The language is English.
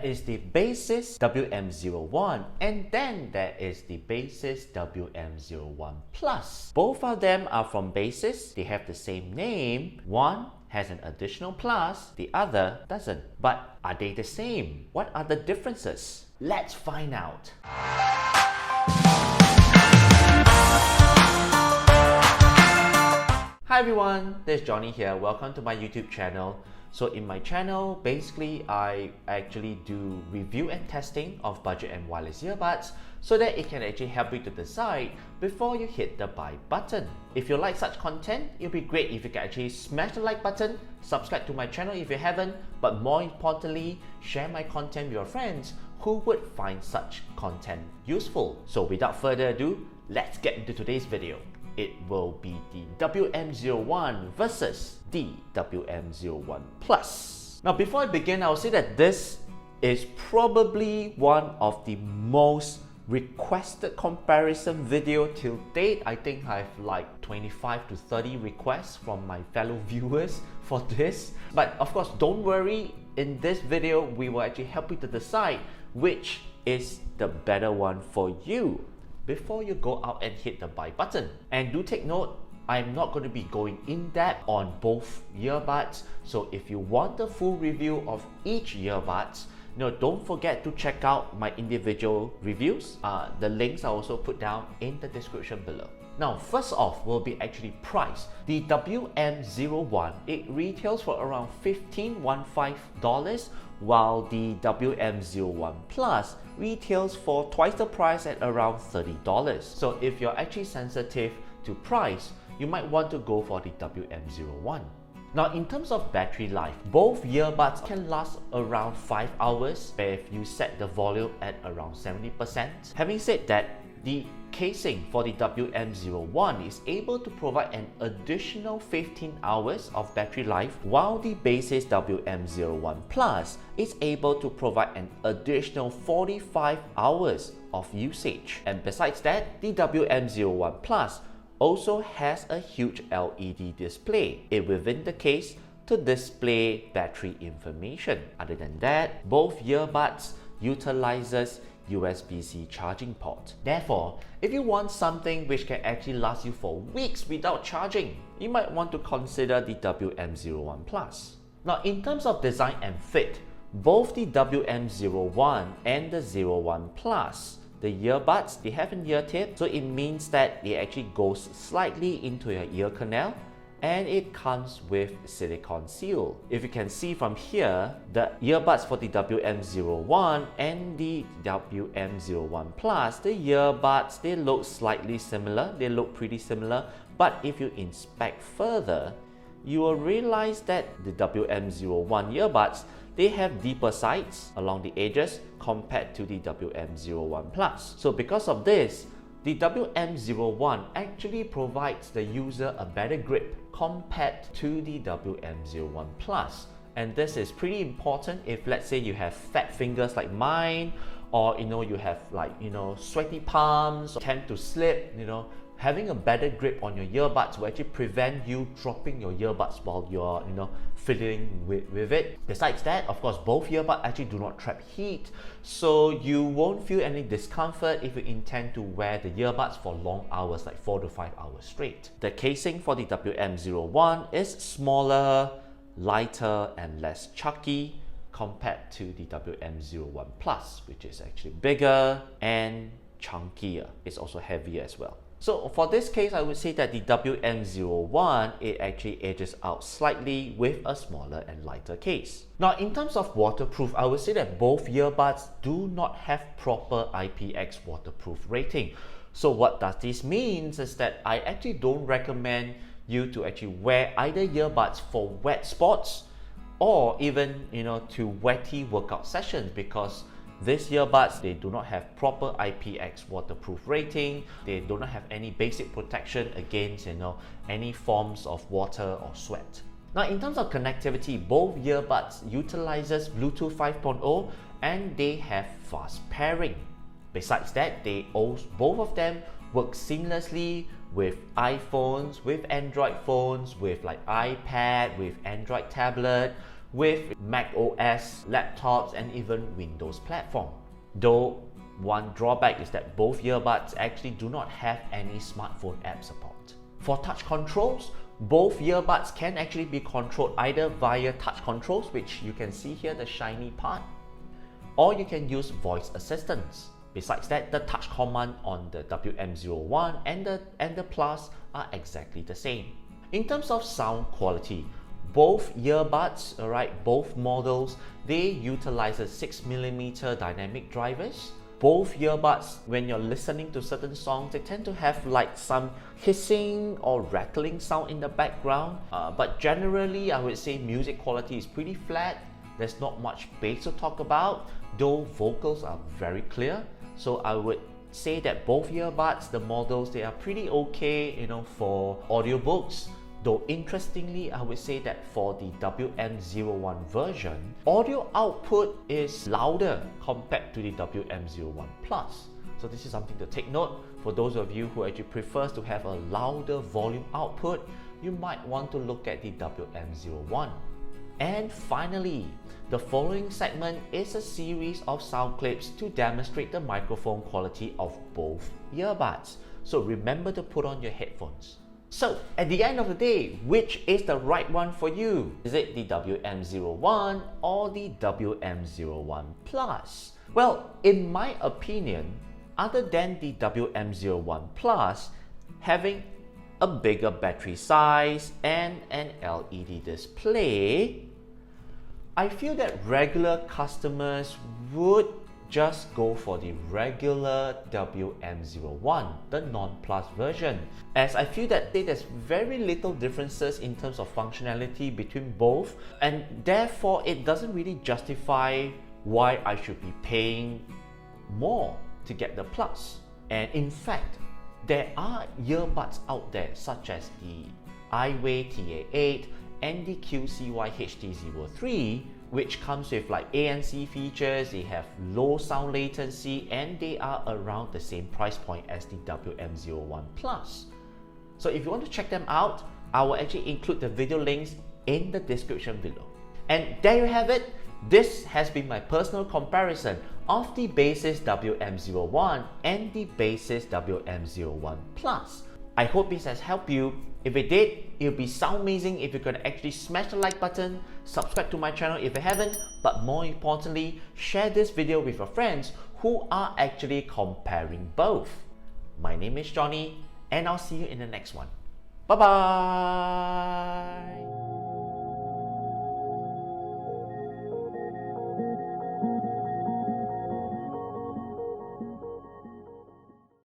is the BASEUS WM01, and then there is the BASEUS WM01 Plus. Both of them are from BASEUS. They have the same name. One has an additional plus, the other doesn't. But are they the same? What are the differences? Let's find out. Hi everyone, this is Johnny here. Welcome to my YouTube channel. So in my channel, basically I actually do review and testing of budget and wireless earbuds so that it can actually help you to decide before you hit the buy button. If you like such content, it'll be great if you can actually smash the like button, subscribe to my channel if you haven't, but more importantly, share my content with your friends who would find such content useful. So without further ado, let's get into today's video. It will be the WM01 versus the WM01 Plus. Now before I begin, I'll say that this is probably one of the most requested comparison video till date. I think I have like 25 to 30 requests from my fellow viewers for this. But of course, don't worry, in this video we will actually help you to decide which is the better one for you before you go out and hit the buy button. And do take note, I'm not going to be going in depth on both earbuds. So if you want the full review of each earbuds, don't forget to check out my individual reviews. The links are also put down in the description below. Now, first off will be actually price. The WM01, it retails for around $15 while the WM01 Plus retails for twice the price at around $30. So if you're actually sensitive to price, you might want to go for the WM01. Now in terms of battery life, both earbuds can last around 5 hours if you set the volume at around 70%. Having said that, the casing for the WM01 is able to provide an additional 15 hours of battery life, while the BASEUS WM01 Plus is able to provide an additional 45 hours of usage. And besides that, the WM01 Plus also has a huge LED display within the case to display battery information. Other than that, both earbuds utilizes USB-C charging port. Therefore, if you want something which can actually last you for weeks without charging, you might want to consider the WM01 Plus. Now in terms of design and fit, both the WM01 and the 01 Plus, the earbuds, they have an ear tip, so it means that it actually goes slightly into your ear canal, and it comes with silicone seal. If you can see from here, the earbuds for the WM01 and the WM01 Plus, the earbuds, they look slightly similar, they look pretty similar, but if you inspect further, you will realize that the WM01 earbuds, they have deeper sides along the edges compared to the WM01 Plus. So because of this, the WM01 actually provides the user a better grip compared to the WM01 Plus. And this is pretty important if, let's say, you have fat fingers like mine, or you have sweaty palms, or tend to slip. Having a better grip on your earbuds will actually prevent you dropping your earbuds while you're fiddling with it. Besides that, of course, both earbuds actually do not trap heat, so you won't feel any discomfort if you intend to wear the earbuds for long hours, like 4 to 5 hours straight. The casing for the WM01 is smaller, lighter, and less chunky compared to the WM01 Plus, which is actually bigger and chunkier. It's also heavier as well. So for this case, I would say that the WM01, it actually edges out slightly with a smaller and lighter case. Now in terms of waterproof, I would say that both earbuds do not have proper IPX waterproof rating. So what does this mean is that I actually don't recommend you to actually wear either earbuds for wet sports or even to wetty workout sessions, because these earbuds, they do not have proper IPX waterproof rating. They do not have any basic protection against any forms of water or sweat. Now in terms of connectivity, both earbuds utilizes Bluetooth 5.0 and they have fast pairing. Besides that, both of them work seamlessly with iPhones, with Android phones, with like iPad, with Android tablet, with Mac OS, laptops, and even Windows platform. Though one drawback is that both earbuds actually do not have any smartphone app support. For touch controls, both earbuds can actually be controlled either via touch controls, which you can see here, the shiny part, or you can use voice assistance. Besides that, the touch command on the WM01 and the Plus are exactly the same. In terms of sound quality, both earbuds, both models, they utilize 6mm dynamic drivers. Both earbuds, when you're listening to certain songs, they tend to have like some hissing or rattling sound in the background. But generally, I would say music quality is pretty flat. There's not much bass to talk about, though vocals are very clear. So I would say that both earbuds, the models, they are pretty okay, for audiobooks. Though interestingly, I would say that for the WM01 version, audio output is louder compared to the WM01 Plus. So this is something to take note. For those of you who actually prefers to have a louder volume output, you might want to look at the WM01. And finally, the following segment is a series of sound clips to demonstrate the microphone quality of both earbuds. So remember to put on your headphones. So at the end of the day, which is the right one for you? Is it the WM01 or the WM01 Plus? Well, in my opinion, other than the WM01 Plus having a bigger battery size and an LED display, I feel that regular customers would just go for the regular WM01, the non-Plus version, as I feel that there's very little differences in terms of functionality between both, and therefore it doesn't really justify why I should be paying more to get the Plus. And in fact, there are earbuds out there such as the iWay TA8 and the QCY HD03, which comes with like ANC features, they have low sound latency, and they are around the same price point as the WM01 Plus. So if you want to check them out, I will actually include the video links in the description below. And there you have it. This has been my personal comparison of the BASEUS WM01 and the BASEUS WM01 Plus. I hope this has helped you. If it did, it would be so amazing if you could actually smash the like button, subscribe to my channel if you haven't, but more importantly, share this video with your friends who are actually comparing both. My name is Johnny, and I'll see you in the next one. Bye bye!